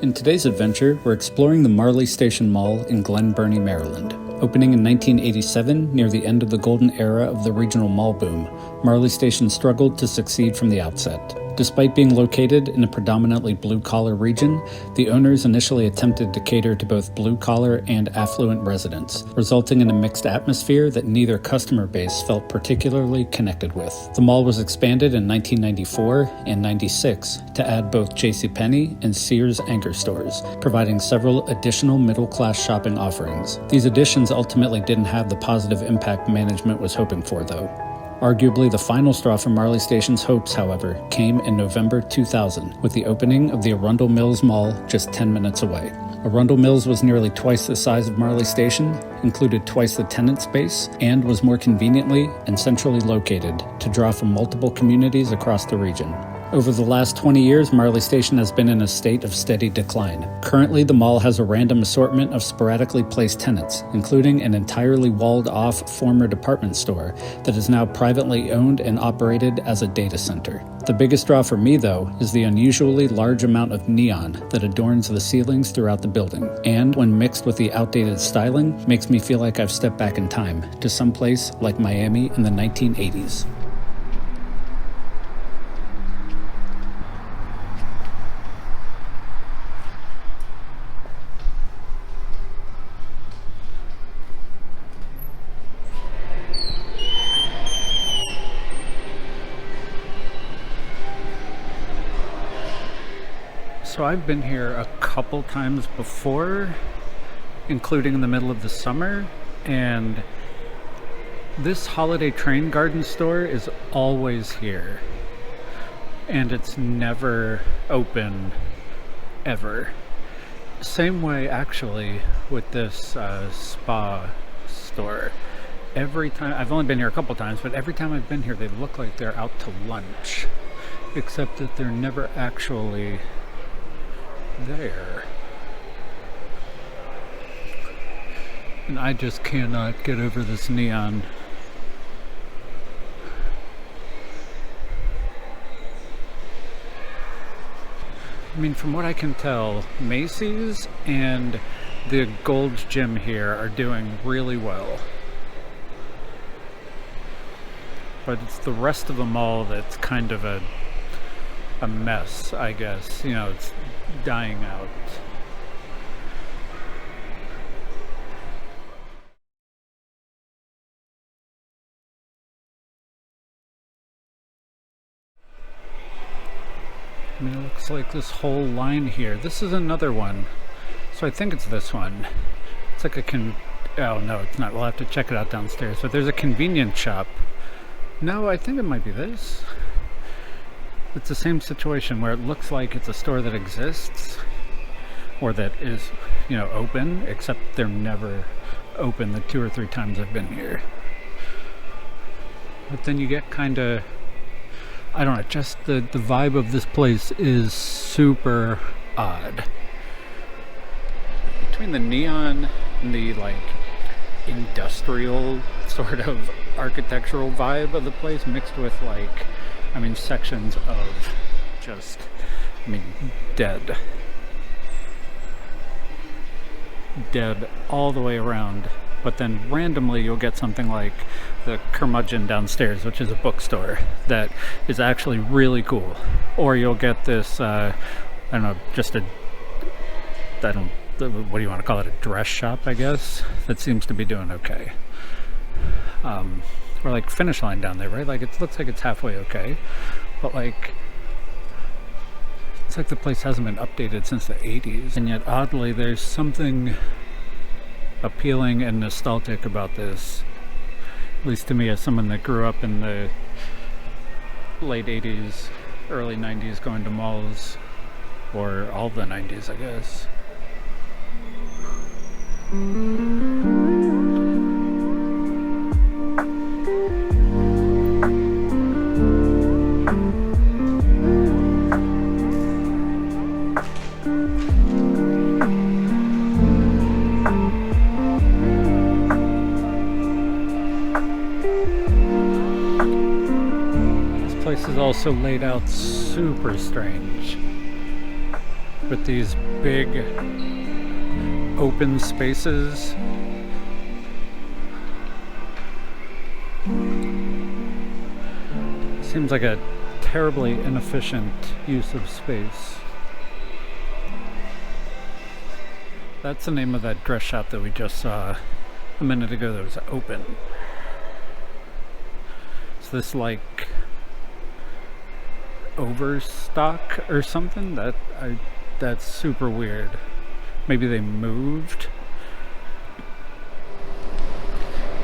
In today's adventure, we're exploring the Marley Station Mall in Glen Burnie, Maryland. Opening in 1987, near the end of the golden era of the regional mall boom, Marley Station struggled to succeed from the outset. Despite being located in a predominantly blue-collar region, the owners initially attempted to cater to both blue-collar and affluent residents, resulting in a mixed atmosphere that neither customer base felt particularly connected with. The mall was expanded in 1994 and 96 to add both JCPenny and Sears anchor stores, providing several additional middle-class shopping offerings. These additions ultimately didn't have the positive impact management was hoping for, though. Arguably the final straw for Marley Station's hopes, however, came in November 2000 with the opening of the Arundel Mills Mall just 10 minutes away. Arundel Mills was nearly twice the size of Marley Station, included twice the tenant space, and was more conveniently and centrally located to draw from multiple communities across the region. Over the last 20 years, Marley Station has been in a state of steady decline. Currently, the mall has a random assortment of sporadically placed tenants, including an entirely walled-off former department store that is now privately owned and operated as a data center. The biggest draw for me, though, is the unusually large amount of neon that adorns the ceilings throughout the building, and when mixed with the outdated styling, makes me feel like I've stepped back in time to someplace like Miami in the 1980s. So I've been here a couple times before, including in the middle of the summer, and this holiday train garden store is always here, and it's never open, ever. Same way actually with this spa store. Every time, I've only been here a couple times, but every time I've been here they look like they're out to lunch, except that they're never actually there. And I just cannot get over this neon. I mean, from what I can tell, Macy's and the Gold's Gym here are doing really well. But it's the rest of the mall that's kind of a mess, I guess. You know, it's dying out. I mean, it looks like this whole line here. This is another one. So I think it's this one. It's like oh no, it's not. We'll have to check it out downstairs. But there's a convenience shop. No, I think it might be this. It's the same situation where it looks like it's a store that exists or that is, you know, open, except they're never open the 2 or 3 times I've been here. But then you get kind of, I don't know, just the vibe of this place is super odd. Between the neon and the like industrial sort of architectural vibe of the place mixed with like, I mean, sections of just, I mean, dead all the way around. But then randomly you'll get something like the Curmudgeon downstairs, which is a bookstore that is actually really cool. Or you'll get this, I don't know, just what do you want to call it, a dress shop, I guess, that seems to be doing okay. Or like Finish Line down there, right? Like it looks like it's halfway okay, but like it's like the place hasn't been updated since the 80s, and yet oddly there's something appealing and nostalgic about this, at least to me as someone that grew up in the late 80s, early 90s, going to malls, or all the 90s, I guess. This place is also laid out super strange. with these big open spaces. Seems like a terribly inefficient use of space. That's the name of that dress shop that we just saw a minute ago that was open. Is this like overstock or something? That's super weird. Maybe they moved.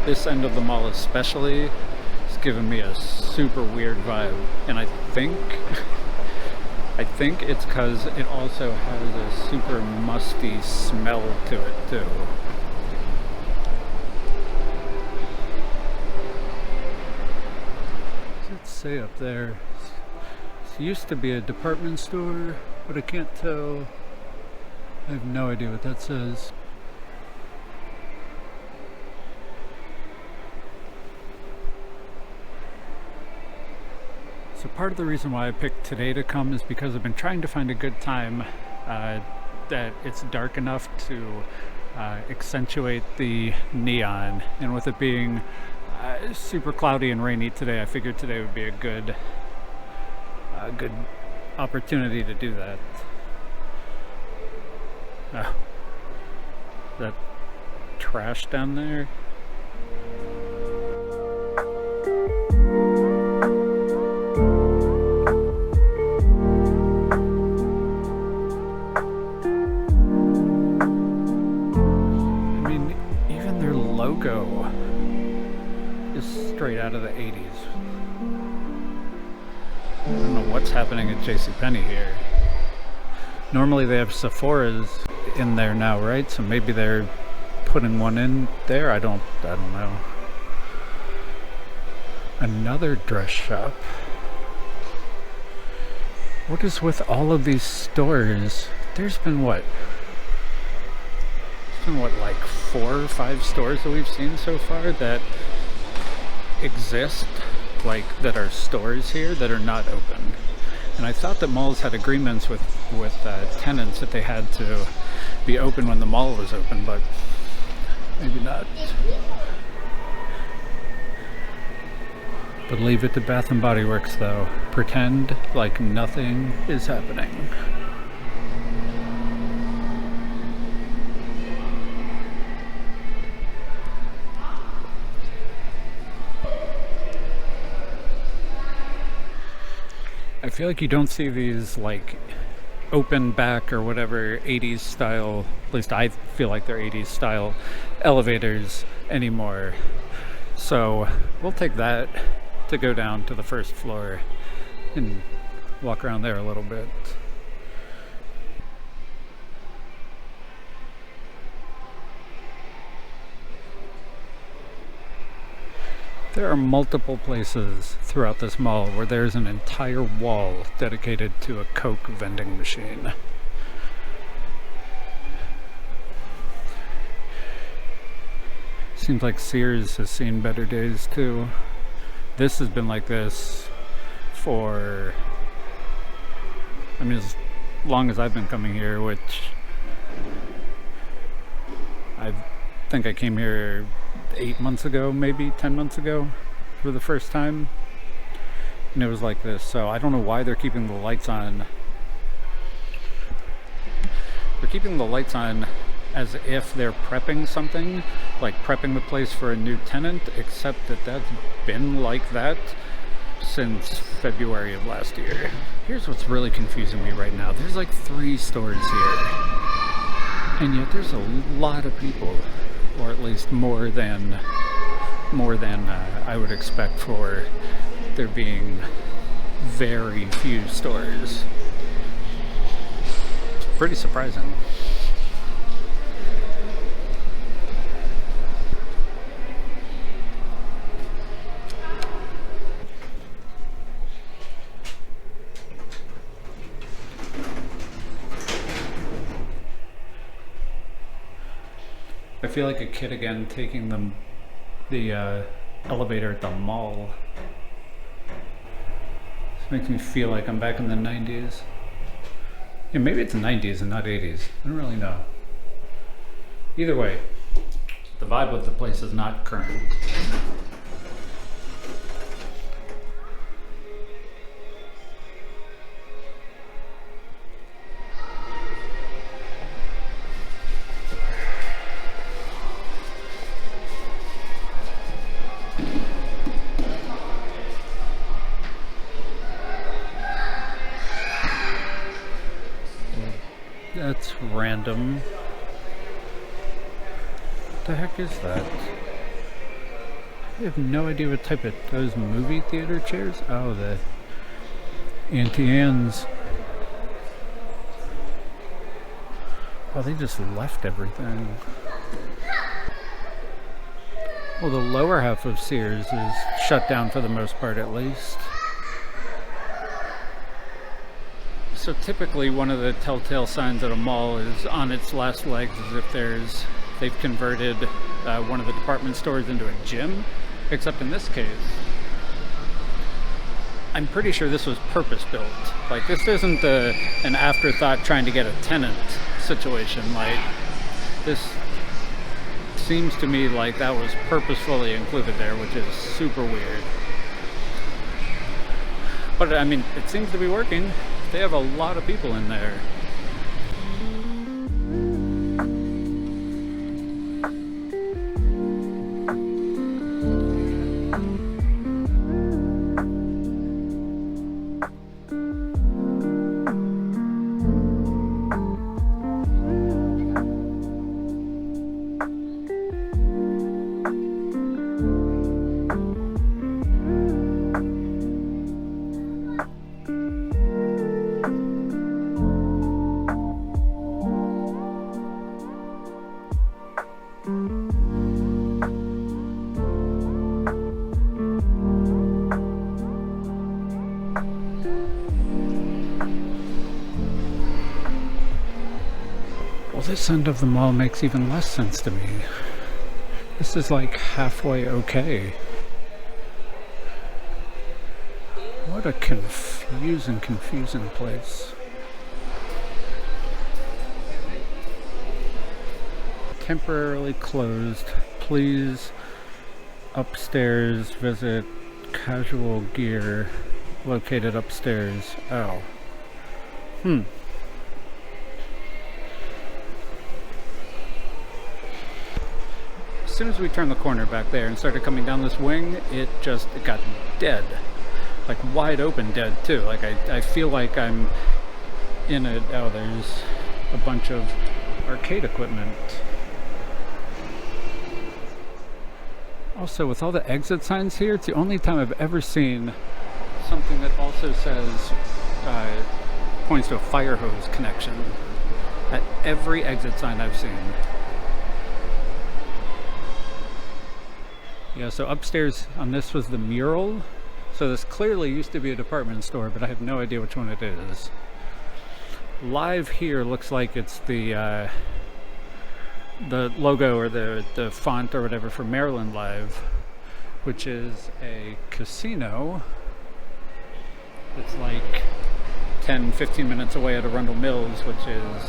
This end of the mall especially is giving me a super weird vibe, and I think it's because it also has a super musty smell to it too. What does it say up there? It used to be a department store, but I can't tell. I have no idea what that says. So part of the reason why I picked today to come is because I've been trying to find a good time that it's dark enough to accentuate the neon, and with it being super cloudy and rainy today, I figured today would be a good opportunity to do that. Oh, that trash down there. I mean, even their logo is straight out of the 80s. I don't know what's happening at JCPenny here. Normally they have Sephora's in there now, right? So maybe they're putting one in there. I don't know. Another dress shop. What is with all of these stores? There's been what? Like 4 or 5 stores that we've seen so far that exist, like that are stores here that are not open. And I thought that malls had agreements with tenants that they had to be open when the mall was open, but maybe not. But leave it to Bath and Body Works though. Pretend like nothing is happening. I feel like you don't see these like open back or whatever 80s style, at least I feel like they're 80s style elevators anymore. So we'll take that to go down to the first floor and walk around there a little bit. There are multiple places throughout this mall where there's an entire wall dedicated to a Coke vending machine. Seems like Sears has seen better days too. This has been like this for, I mean, as long as I've been coming here, which I think I came here 8 months ago, maybe 10 months ago for the first time, and it was like this. So I don't know why they're keeping the lights on. They're keeping the lights on as if they're prepping something, like prepping the place for a new tenant, except that that's been like that since February of last year. Here's what's really confusing me right now. There's like 3 stores here, and yet there's a lot of people, or at least more than I would expect for there being very few stores. It's pretty surprising. I feel like a kid again taking the elevator at the mall. This makes me feel like I'm back in the 90s. Yeah, maybe it's 90s and not 80s. I don't really know. Either way, the vibe of the place is not current. That's random. What the heck is that? I have no idea what type of those movie theater chairs. Oh, the Auntie Anne's. Oh, they just left everything. Well, the lower half of Sears is shut down for the most part, at least. So typically one of the telltale signs at a mall is on its last legs is if they've converted one of the department stores into a gym, except in this case, I'm pretty sure this was purpose-built. Like, this isn't an afterthought trying to get a tenant situation. Like, this seems to me like that was purposefully included there, which is super weird. But I mean, it seems to be working. They have a lot of people in there. Well, this end of the mall makes even less sense to me. This is like halfway okay. What a confusing place. Temporarily closed. Please upstairs visit casual gear located upstairs. Oh. As soon as we turned the corner back there and started coming down this wing, it got dead. Like wide open dead too. Like I feel like I'm in a, oh, there's a bunch of arcade equipment. Also, with all the exit signs here, it's the only time I've ever seen something that also says, points to a fire hose connection at every exit sign I've seen. Yeah, so upstairs on this was the mural. So this clearly used to be a department store, but I have no idea which one it is. Live here looks like it's the logo or the font or whatever for Maryland Live, which is a casino. It's like 10-15 minutes away at Arundel Mills, which is,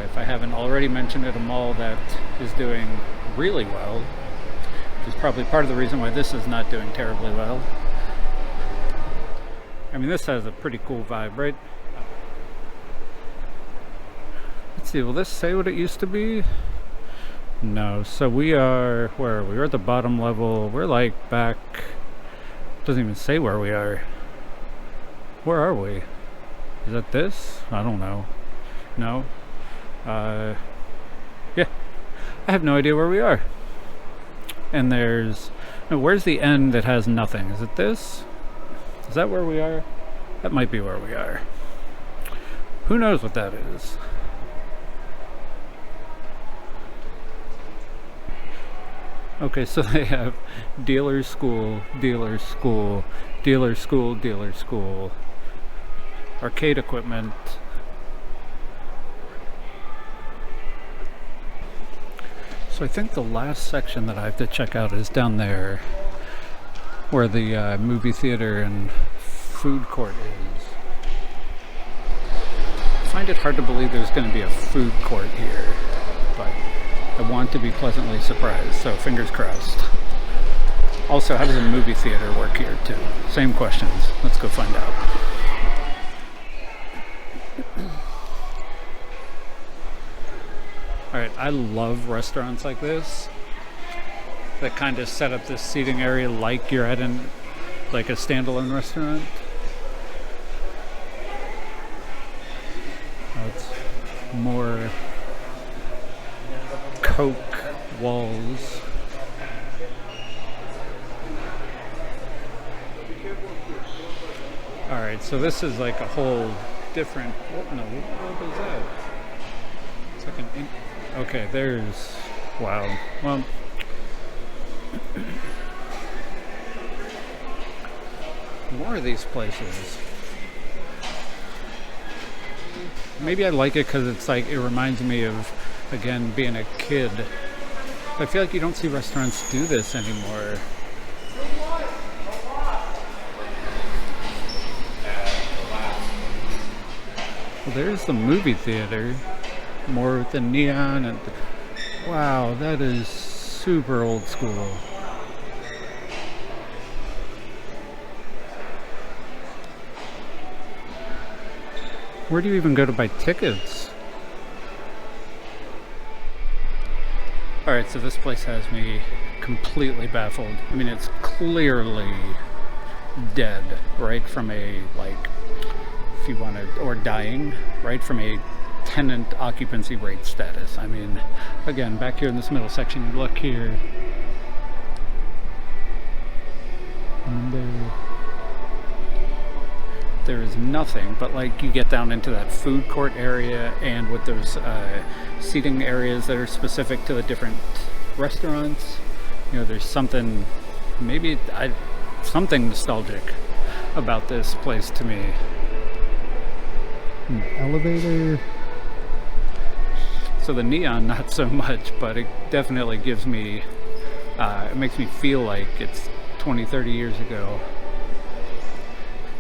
if I haven't already mentioned it, a mall that is doing really well, which is probably part of the reason why this is not doing terribly well. I mean, this has a pretty cool vibe, right? Let's see, will this say what it used to be? No, so we are, where are we? We're at the bottom level. We're like back, doesn't even say where we are. Where are we? Is that this? I don't know. No. Yeah, I have no idea where we are. And there's, no, where's the end that has nothing? Is it this? Is that where we are? That might be where we are. Who knows what that is? Okay, so they have dealer school, dealer school, dealer school, dealer school, arcade equipment. So I think the last section that I have to check out is down there, where the movie theater and food court is. find it hard to believe there's going to be a food court here, but I want to be pleasantly surprised, so fingers crossed. Also, how does a movie theater work here too? Same questions. Let's go find out. Alright, I love restaurants like this that kind of set up this seating area like you're at like a standalone restaurant. It's more Coke walls. Alright, so this is like a whole different... what was that? It's like an... Okay, there's... Wow. Well... more of these places. Maybe I like it because it's like, it reminds me of, again, being a kid. I feel like you don't see restaurants do this anymore. Well, there's the movie theater. More with the neon and... Wow, that is super old school. Where do you even go to buy tickets? Alright, so this place has me completely baffled. I mean, it's clearly dead, right? From a, like, if you want to, or dying, right? From a tenant occupancy rate status. I mean, again, back here in this middle section, you look here. And there is nothing, but like you get down into that food court area and with those seating areas that are specific to the different restaurants, you know, there's something, maybe something nostalgic about this place to me. An elevator. So the neon, not so much, but it definitely gives me, it makes me feel like it's 20, 30 years ago.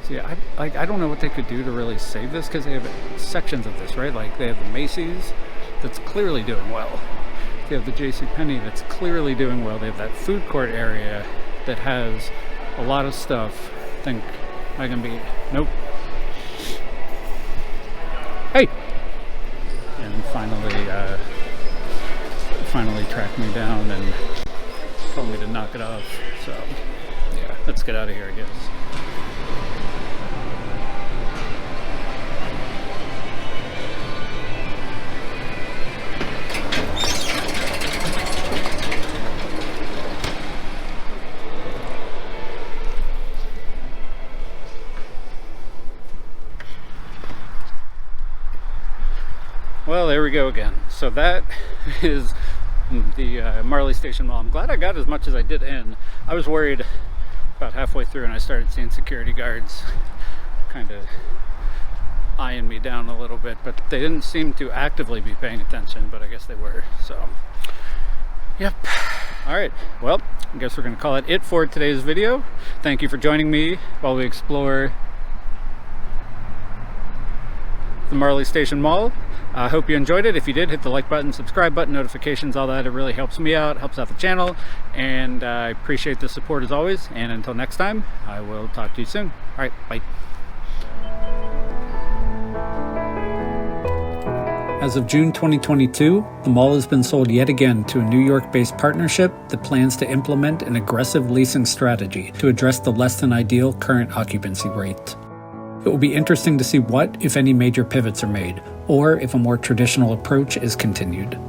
Yeah, I don't know what they could do to really save this, because they have sections of this, right? Like they have the Macy's that's clearly doing well. They have the JCPenny that's clearly doing well. They have that food court area that has a lot of stuff. I think I can be... Nope. Hey! And finally tracked me down and told me to knock it off. So, yeah, let's get out of here, I guess. Well, there we go again. So that is the Marley Station Mall. I'm glad I got as much as I did in. I was worried about halfway through and I started seeing security guards kind of eyeing me down a little bit, but they didn't seem to actively be paying attention, but I guess they were. So, yep. All right. Well, I guess we're going to call it for today's video. Thank you for joining me while we explore the Marley Station Mall. I hope you enjoyed it. If you did, hit the like button, subscribe button, notifications, all that. It really helps me out, helps out the channel, and I appreciate the support as always. And until next time, I will talk to you soon. All right, bye. As of June 2022, the mall has been sold yet again to a New York-based partnership that plans to implement an aggressive leasing strategy to address the less than ideal current occupancy rate. It will be interesting to see what, if any, major pivots are made, or if a more traditional approach is continued.